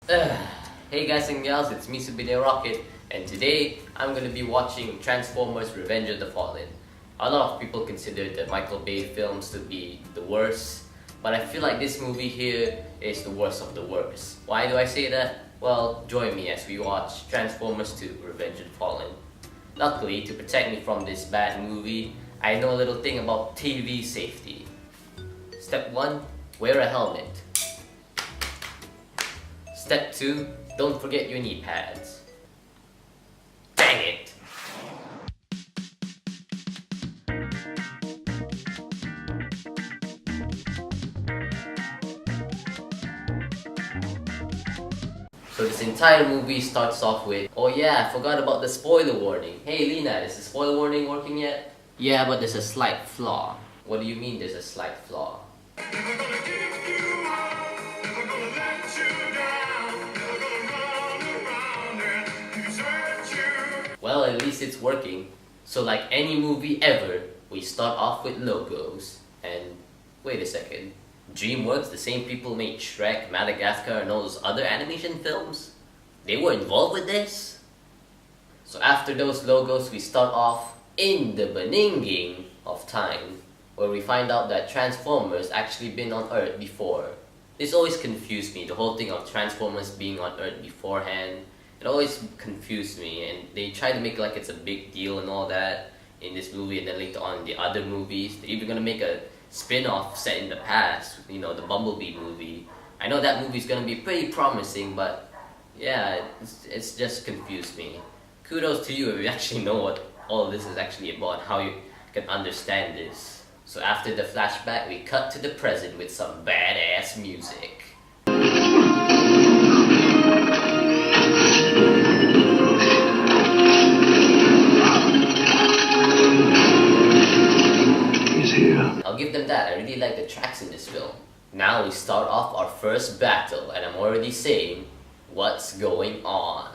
Hey guys and gals, it's me Subidea Rocket, and today I'm gonna be watching Transformers Revenge of the Fallen. A lot of people consider the Michael Bay films to be the worst, but I feel like this movie here is the worst of the worst. Why do I say that? Well, join me as we watch Transformers 2 Revenge of the Fallen. Luckily, to protect me from this bad movie, I know a little thing about TV safety. Step 1, wear a helmet. Step 2, don't forget your knee pads. Dang it! So this entire movie starts off with, oh yeah, I forgot about the spoiler warning. Hey Lena, is the spoiler warning working yet? Yeah, but there's a slight flaw. What do you mean there's a slight flaw? Well, at least it's working. So like any movie ever, we start off with logos. And wait a second, DreamWorks, the same people made Shrek, Madagascar, and all those other animation films? They were involved with this? So after those logos, we start off in the beginning of time, where we find out that Transformers actually been on Earth before. This always confused me, the whole thing of Transformers being on Earth beforehand. It always confused me, and they try to make it like it's a big deal and all that in this movie, and then later on in the other movies. They're even gonna make a spin-off set in the past, you know, the Bumblebee movie. I know that movie's gonna be pretty promising, but yeah, it's just confused me. Kudos to you if you actually know what all this is actually about, how you can understand this. So after the flashback, we cut to the present with some badass music. I'll give them that, I really like the tracks in this film. Now we start off our first battle, and I'm already saying, what's going on?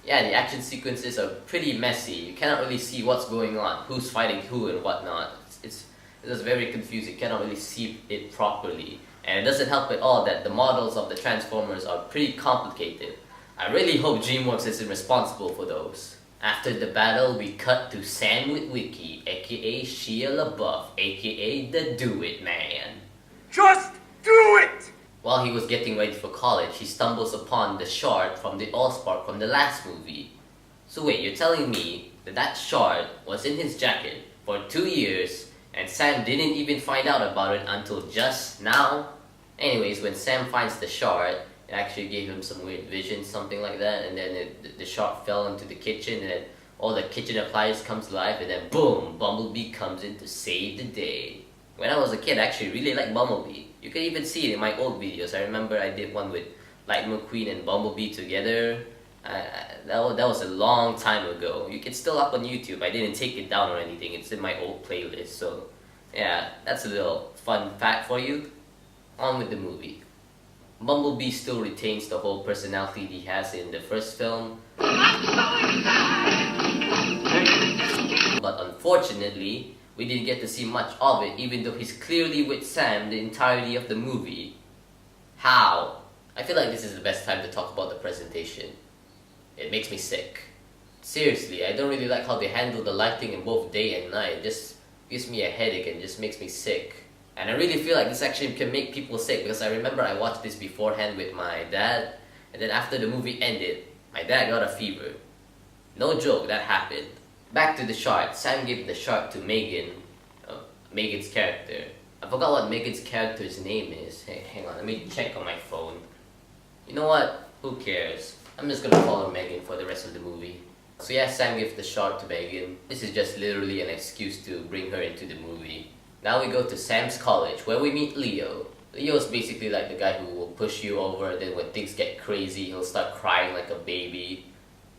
Yeah, the action sequences are pretty messy. You cannot really see what's going on, who's fighting who and whatnot. It's just very confusing, you cannot really see it properly. And it doesn't help at all that the models of the Transformers are pretty complicated. I really hope DreamWorks isn't responsible for those. After the battle, we cut to Sam Witwicky, aka Shia LaBeouf, aka the Do It Man. Just do it! While he was getting ready for college, he stumbles upon the shard from the Allspark from the last movie. So wait, you're telling me that that shard was in his jacket for 2 years and Sam didn't even find out about it until just now? Anyways, when Sam finds the shard, it actually gave him some weird vision, something like that, and then the shard fell into the kitchen, and then all the kitchen appliances comes to life, and then boom, Bumblebee comes in to save the day. When I was a kid, I actually really liked Bumblebee. You can even see it in my old videos. I remember I did one with Lightning McQueen and Bumblebee together. That was a long time ago. It's still up on YouTube. I didn't take it down or anything. It's in my old playlist. So yeah, that's a little fun fact for you. On with the movie. Bumblebee still retains the whole personality he has in the first film. But unfortunately, we didn't get to see much of it, even though he's clearly with Sam the entirety of the movie. How? I feel like this is the best time to talk about the presentation. It makes me sick. Seriously, I don't really like how they handle the lighting in both day and night. It just gives me a headache and just makes me sick. And I really feel like this actually can make people sick, because I remember I watched this beforehand with my dad, and then after the movie ended, my dad got a fever. No joke, that happened. Back to the shard. Sam gave the shard to Megan, Megan's character. I forgot what Megan's character's name is. Hey, hang on, let me check on my phone. You know what? Who cares? I'm just gonna call her Megan for the rest of the movie. So yeah, Sam gives the shard to Megan. This is just literally an excuse to bring her into the movie. Now we go to Sam's college, where we meet Leo. Leo is basically like the guy who will push you over, then when things get crazy, he'll start crying like a baby.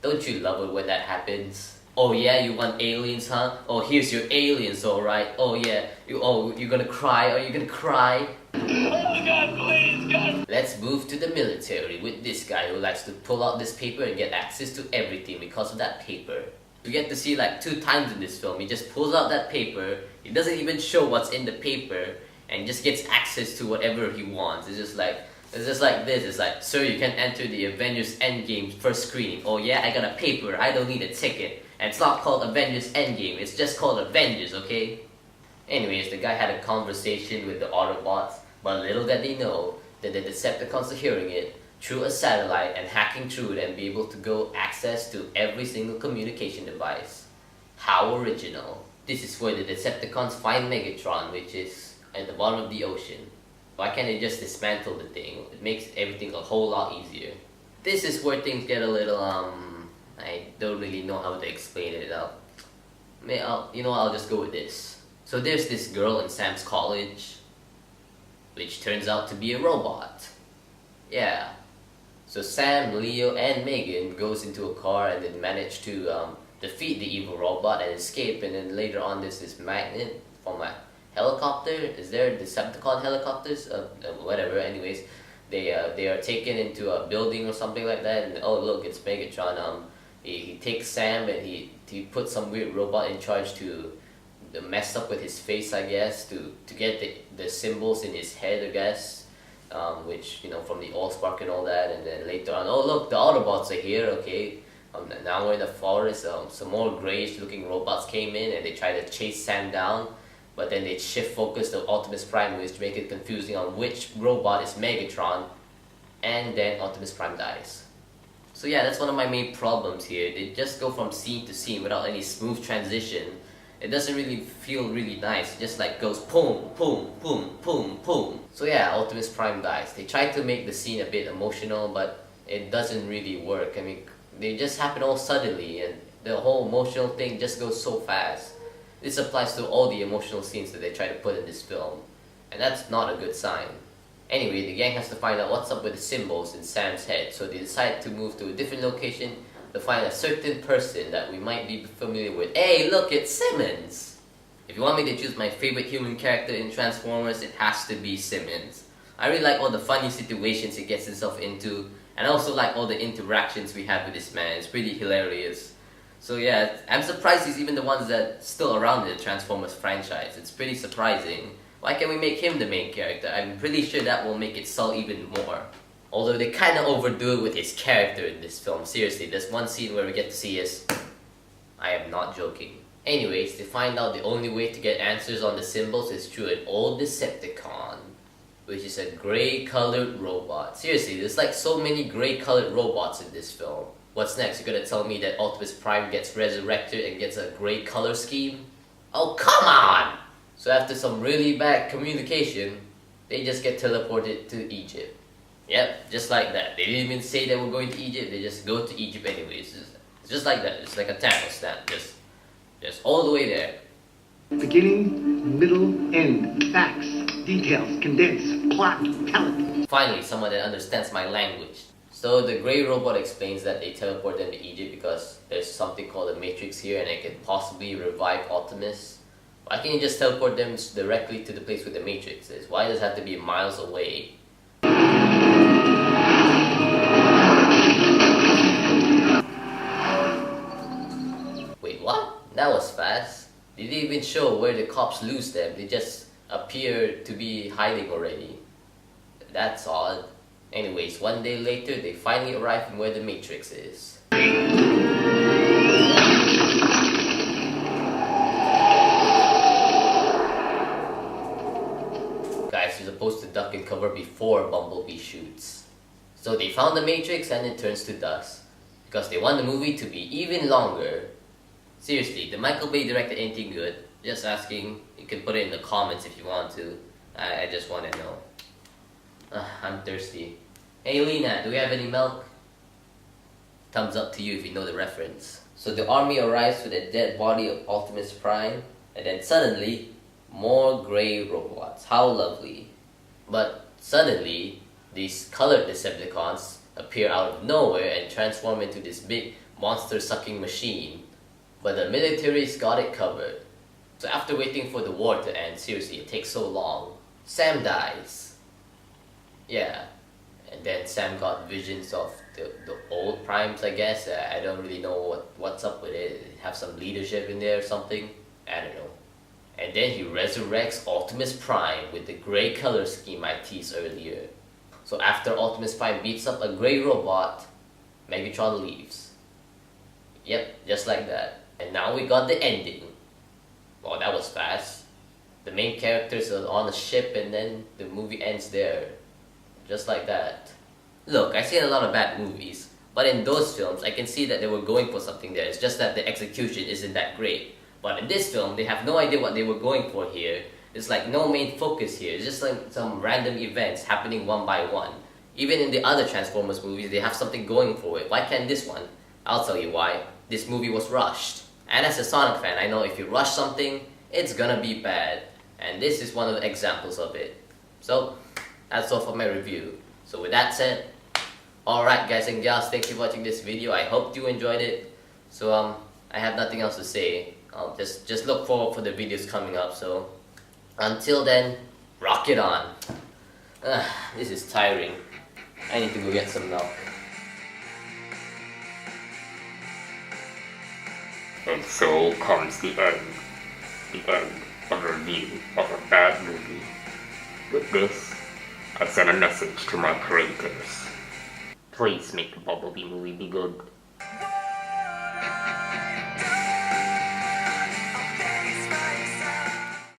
Don't you love it when that happens? Oh yeah, you want aliens, huh? Oh, here's your aliens, alright. Oh yeah, you're gonna cry? Are you gonna cry? Oh God, please, God. Let's move to the military with this guy who likes to pull out this paper and get access to everything because of that paper. You get to see like 2 times in this film, he just pulls out that paper, he doesn't even show what's in the paper, and just gets access to whatever he wants. It's just like It's just like this. It's like, sir, you can enter the Avengers Endgame first screening. Oh yeah, I got a paper. I don't need a ticket. And it's not called Avengers Endgame. It's just called Avengers, okay? Anyways, the guy had a conversation with the Autobots, but little did they know that the Decepticons are hearing it through a satellite and hacking through it and be able to go access to every single communication device. How original. This is where the Decepticons find Megatron, which is at the bottom of the ocean. Why can't they just dismantle the thing? It makes everything a whole lot easier. This is where things get a little, I don't really know how to explain it. I'll just go with this. So there's this girl in Sam's college, which turns out to be a robot. Yeah. So Sam, Leo, and Megan goes into a car and then manage to defeat the evil robot and escape. And then later on, there's this magnet from a helicopter. Is there Decepticon helicopters? Whatever. Anyways, they are taken into a building or something like that. And oh look, it's Megatron. He takes Sam and he puts some weird robot in charge to mess up with his face, I guess, to get the symbols in his head, I guess. Which, from the Allspark and all that, and then later on, oh look, the Autobots are here, okay. Now we're in the forest, some more grayish looking robots came in and they try to chase Sam down, but then they shift focus to Optimus Prime, which make it confusing on which robot is Megatron, and then Optimus Prime dies. So yeah, that's one of my main problems here. They just go from scene to scene without any smooth transition. It doesn't really feel really nice. It just like goes boom, boom, boom, boom, boom. So yeah, Optimus Prime dies. They try to make the scene a bit emotional, but it doesn't really work. I mean, they just happen all suddenly, and the whole emotional thing just goes so fast. This applies to all the emotional scenes that they try to put in this film, and that's not a good sign. Anyway, the gang has to find out what's up with the symbols in Sam's head, so they decide to move to a different location to find a certain person that we might be familiar with. Hey, look, it's Simmons! If you want me to choose my favorite human character in Transformers, it has to be Simmons. I really like all the funny situations he gets himself into, and I also like all the interactions we have with this man. It's pretty hilarious. So yeah, I'm surprised he's even the ones that still around in the Transformers franchise. It's pretty surprising. Why can't we make him the main character? I'm pretty sure that will make it sell even more. Although they kinda overdo it with his character in this film. Seriously, there's one scene where we get to see his... I am not joking. Anyways, they find out the only way to get answers on the symbols is through an old Decepticon, which is a grey-colored robot. Seriously, there's like so many grey-colored robots in this film. What's next? You're gonna tell me that Optimus Prime gets resurrected and gets a grey color scheme? Oh, come on! So after some really bad communication, they just get teleported to Egypt. Yep, just like that. They didn't even say they were going to Egypt, they just go to Egypt anyways. It's just like that. It's like a Thanos snap. Just all the way there. Beginning, middle, end. Facts, details, condensed, plot, talent. Finally, someone that understands my language. So the grey robot explains that they teleport them to Egypt because there's something called a matrix here and it can possibly revive Optimus. Why can't you just teleport them directly to the place where the matrix is? Why does it have to be miles away? Wait, what? That was fast. They didn't even show where the cops lose them. They just appear to be hiding already. That's odd. Anyways, one day later, they finally arrive in where the Matrix is. Guys, you're supposed to duck and cover before Bumblebee shoots. So they found the Matrix and it turns to dust. Because they want the movie to be even longer. Seriously, did Michael Bay direct anything good? Just asking. You can put it in the comments if you want to. I just want to know. I'm thirsty. Hey Lena, do we have any milk? Thumbs up to you if you know the reference. So the army arrives with the dead body of Optimus Prime, and then suddenly, more grey robots. How lovely. But suddenly, these colored Decepticons appear out of nowhere and transform into this big monster-sucking machine. But the military's got it covered. So after waiting for the war to end, seriously, it takes so long, Sam dies. Yeah, and then Sam got visions of the old Primes, I guess. I don't really know what's up with it. Have some leadership in there or something? I don't know. And then he resurrects Optimus Prime with the grey color scheme I teased earlier. So after Optimus Prime beats up a grey robot, Megatron leaves. Yep, just like that. And now we got the ending. Oh, that was fast. The main characters are on a ship and then the movie ends there. Just like that. Look, I've seen a lot of bad movies, but in those films, I can see that they were going for something there. It's just that the execution isn't that great. But in this film, they have no idea what they were going for here. It's like no main focus here. It's just like some random events happening one by one. Even in the other Transformers movies, they have something going for it. Why can't this one? I'll tell you why. This movie was rushed. And as a Sonic fan, I know if you rush something, it's gonna be bad. And this is one of the examples of it. So, that's all for my review. So with that said, alright guys and gals, thank you for watching this video. I hope you enjoyed it. So I have nothing else to say. Just look forward for the videos coming up. So until then, rock it on. This is tiring. I need to go get some milk. And so comes the end. The end of a review of a bad movie. With this, I send a message to my creators. Please make the Bumblebee movie be good.